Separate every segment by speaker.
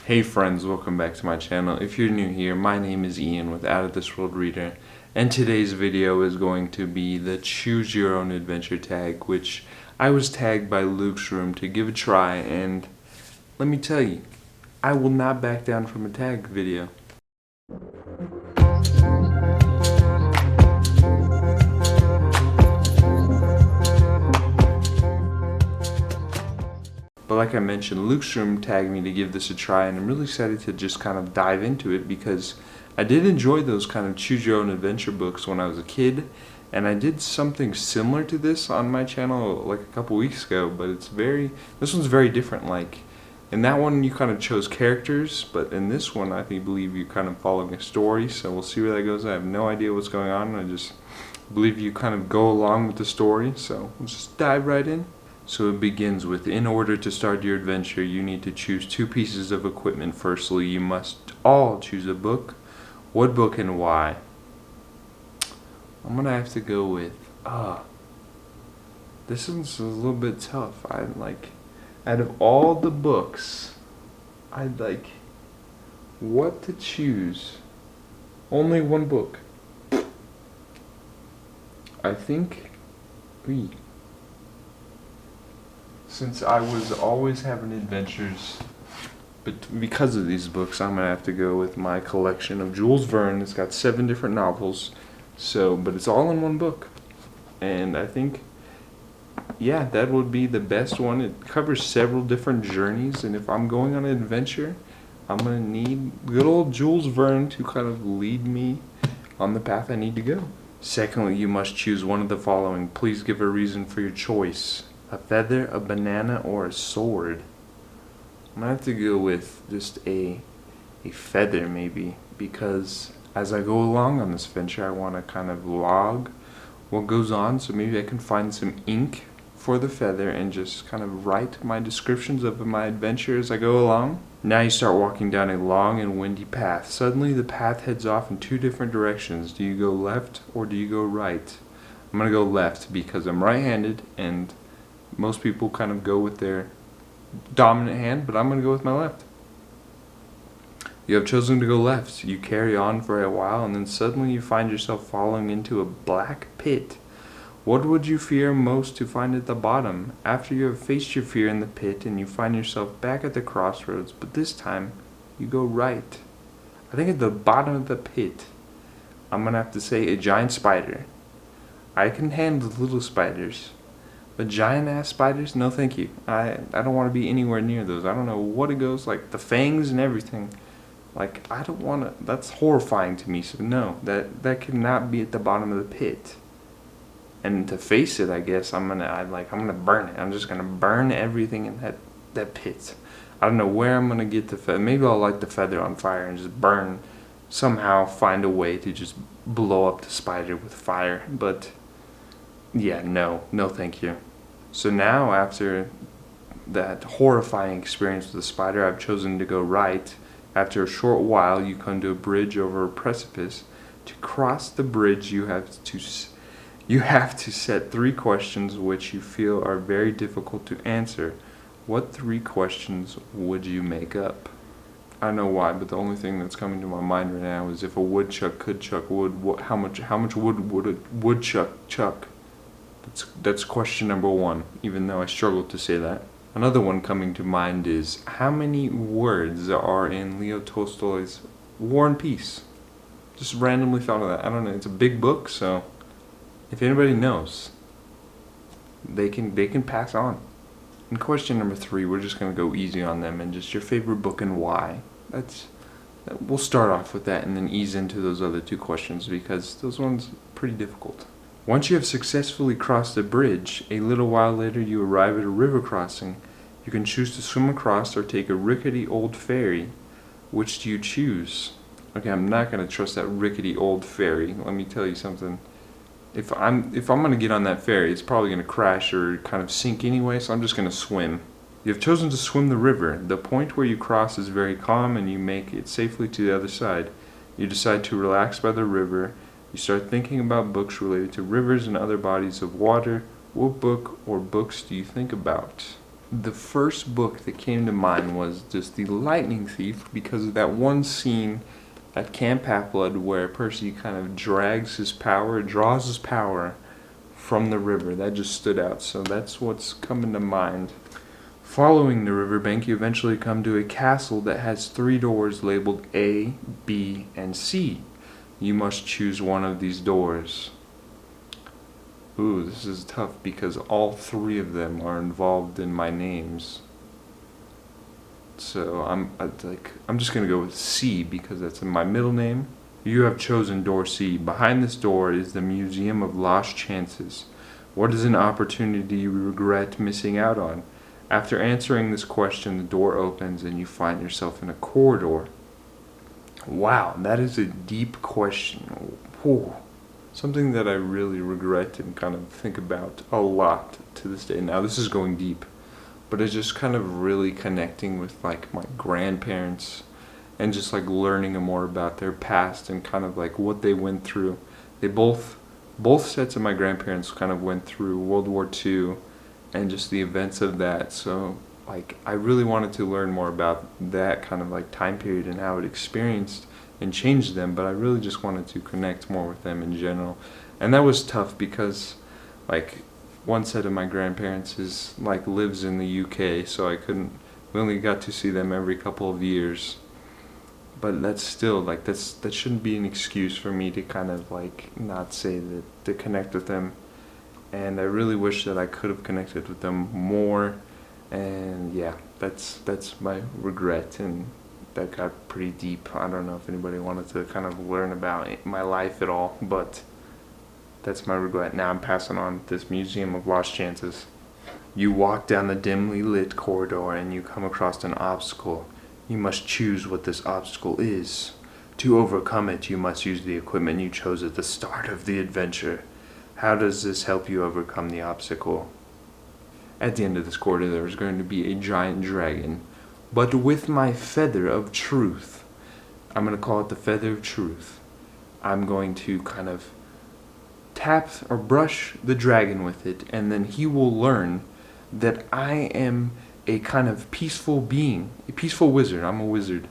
Speaker 1: Hey friends, welcome back to my channel. If you're new here, my name is Ian with Out of This World Reader, and today's video is going to be the Choose Your Own Adventure tag, which I was tagged by Luke's Room to give a try, and let me tell you, I will not back down from a tag video. But like I mentioned, Luke's Room tagged me to give this a try, and I'm really excited to just kind of dive into it because I did enjoy those kind of choose your own adventure books when I was a kid, and I did something similar to this on my channel like a couple weeks ago, but this one's very different. Like in that one you kind of chose characters, but in this one I believe you're kind of following a story, so we'll see where that goes. I have no idea what's going on. I just believe you kind of go along with the story, so we'll just dive right in. So it begins with, in order to start your adventure, you need to choose two pieces of equipment. Firstly, you must all choose a book. What book and why? I'm gonna have to go with, this one's a little bit tough. Out of all the books, I'd like, what to choose? Only one book. I think, since I was always having adventures, but because of these books, I'm gonna have to go with my collection of Jules Verne. It's got 7 different novels, but it's all in one book, and I think, yeah, that would be the best one. It covers several different journeys, and if I'm going on an adventure, I'm gonna need good old Jules Verne to kind of lead me on the path I need to go. Secondly, you must choose one of the following. Please give a reason for your choice. A feather, a banana, or a sword? I'm gonna have to go with just a feather maybe, because as I go along on this venture I want to kind of log what goes on, so maybe I can find some ink for the feather and just kind of write my descriptions of my adventure as I go along. Now you start walking down a long and windy path. Suddenly the path heads off in 2 different directions. Do you go left or do you go right? I'm gonna go left because I'm right-handed, and most people kind of go with their dominant hand, but I'm going to go with my left. You have chosen to go left. You carry on for a while, and then suddenly you find yourself falling into a black pit. What would you fear most to find at the bottom? After you have faced your fear in the pit, and you find yourself back at the crossroads, but this time you go right. I think at the bottom of the pit, I'm going to have to say a giant spider. I can handle little spiders, but giant ass spiders, no thank you. I don't want to be anywhere near those. I don't know what it goes, like the fangs and everything. Like, I don't want to, that's horrifying to me. So no, that cannot be at the bottom of the pit. And to face it, I guess I'm gonna burn it. I'm just gonna burn everything in that pit. I don't know where I'm gonna get the feather. Maybe I'll light the feather on fire and just burn, somehow find a way to just blow up the spider with fire. But yeah, no thank you. So now, after that horrifying experience with the spider, I've chosen to go right. After a short while, you come to a bridge over a precipice. To cross the bridge, you have to set 3 questions which you feel are very difficult to answer. What 3 questions would you make up? I don't know why, but the only thing that's coming to my mind right now is, if a woodchuck could chuck wood, how much wood would a woodchuck chuck? That's question number 1, even though I struggle to say that. Another one coming to mind is, how many words are in Leo Tolstoy's War and Peace? Just randomly thought of that. I don't know. It's a big book, so if anybody knows, they can pass on. And question number 3, we're just gonna go easy on them, and just your favorite book and why. We'll start off with that and then ease into those other 2 questions, because those ones are pretty difficult. Once you have successfully crossed the bridge, a little while later you arrive at a river crossing. You can choose to swim across or take a rickety old ferry. Which do you choose? Okay, I'm not going to trust that rickety old ferry. Let me tell you something. If I'm going to get on that ferry, it's probably going to crash or kind of sink anyway, so I'm just going to swim. You have chosen to swim the river. The point where you cross is very calm, and you make it safely to the other side. You decide to relax by the river. You start thinking about books related to rivers and other bodies of water. What book or books do you think about? The first book that came to mind was just The Lightning Thief, because of that one scene at Camp Half-Blood where Percy kind of draws his power from the river. That just stood out, so that's what's coming to mind. Following the riverbank, you eventually come to a castle that has 3 doors labeled A, B, and C. You must choose one of these doors. Ooh, this is tough because all 3 of them are involved in my names. So I'm just gonna go with C because that's in my middle name. You have chosen door C. Behind this door is the Museum of Lost Chances. What is an opportunity you regret missing out on? After answering this question, the door opens and you find yourself in a corridor. Wow, that is a deep question. Whew. Something that I really regret and kind of think about a lot to this day. Now, this is going deep, but it's just kind of really connecting with like my grandparents and just like learning more about their past and kind of like what they went through. They both sets of my grandparents kind of went through World War II and just the events of that. So like I really wanted to learn more about that kind of like time period and how it experienced and changed them, but I really just wanted to connect more with them in general. And that was tough because like one set of my grandparents is like lives in the UK, so we only got to see them every couple of years. But that's still like that shouldn't be an excuse for me to kind of like not say that to connect with them. And I really wish that I could have connected with them more. And yeah, that's my regret, and that got pretty deep. I don't know if anybody wanted to kind of learn about my life at all, but that's my regret. Now I'm passing on this Museum of Lost Chances. You walk down the dimly lit corridor and you come across an obstacle. You must choose what this obstacle is. To overcome it, you must use the equipment you chose at the start of the adventure. How does this help you overcome the obstacle? At the end of this corridor, there is going to be a giant dragon, but with my feather of truth. I'm going to call it the feather of truth. I'm going to kind of tap or brush the dragon with it, and then he will learn that I am a kind of peaceful being, a peaceful wizard. I'm a wizard,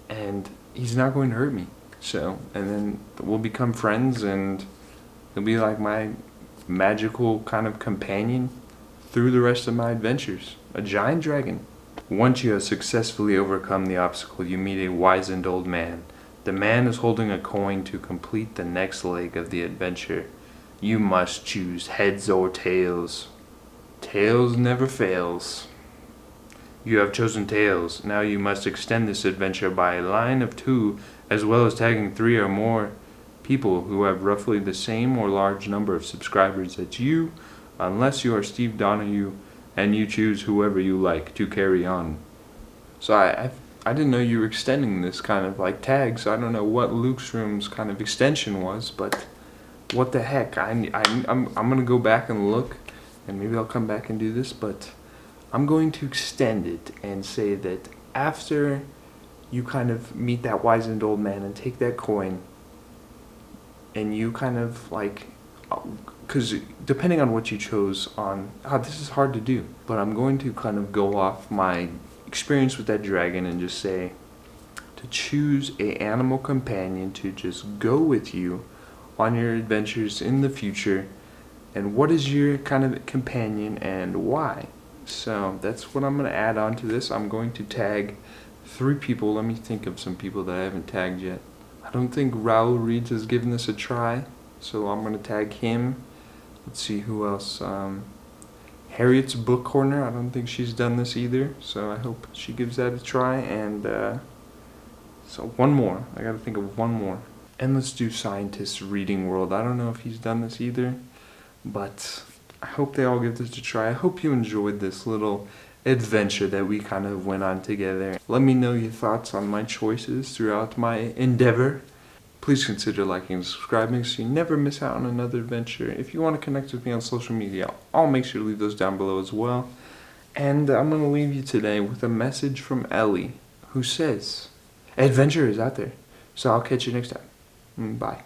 Speaker 1: and he's not going to hurt me. So, and then we'll become friends, and he'll be like my magical kind of companion through the rest of my adventures. A giant dragon. Once you have successfully overcome the obstacle, you meet a wizened old man. The man is holding a coin to complete the next leg of the adventure. You must choose heads or tails. Tails never fails. You have chosen tails. Now you must extend this adventure by a line of 2, as well as tagging 3 or more people who have roughly the same or large number of subscribers as you, unless you are Steve Donahue and you choose whoever you like to carry on. So I didn't know you were extending this kind of like tag, so I don't know what Luke's Room's kind of extension was, but what the heck. I'm gonna go back and look, and maybe I'll come back and do this, but I'm going to extend it and say that after you kind of meet that wizened old man and take that coin, and you kind of like, because depending on what you chose on, this is hard to do, but I'm going to kind of go off my experience with that dragon and just say to choose a animal companion to just go with you on your adventures in the future, and what is your kind of companion and why. So that's what I'm going to add on to this. I'm going to tag 3 people. Let me think of some people that I haven't tagged yet. I don't think Raul Reeds has given this a try, so I'm going to tag him. Let's see who else. Harriet's Book Corner, I don't think she's done this either, so I hope she gives that a try. And so one more. I got to think of one more. And let's do Scientist Reading World. I don't know if he's done this either, but I hope they all give this a try. I hope you enjoyed this little adventure that we kind of went on together. Let me know your thoughts on my choices throughout my endeavor. Please consider liking and subscribing so you never miss out on another adventure. If you want to connect with me on social media, I'll make sure to leave those down below as well. And I'm going to leave you today with a message from Ellie, who says, adventure is out there. So I'll catch you next time. Bye.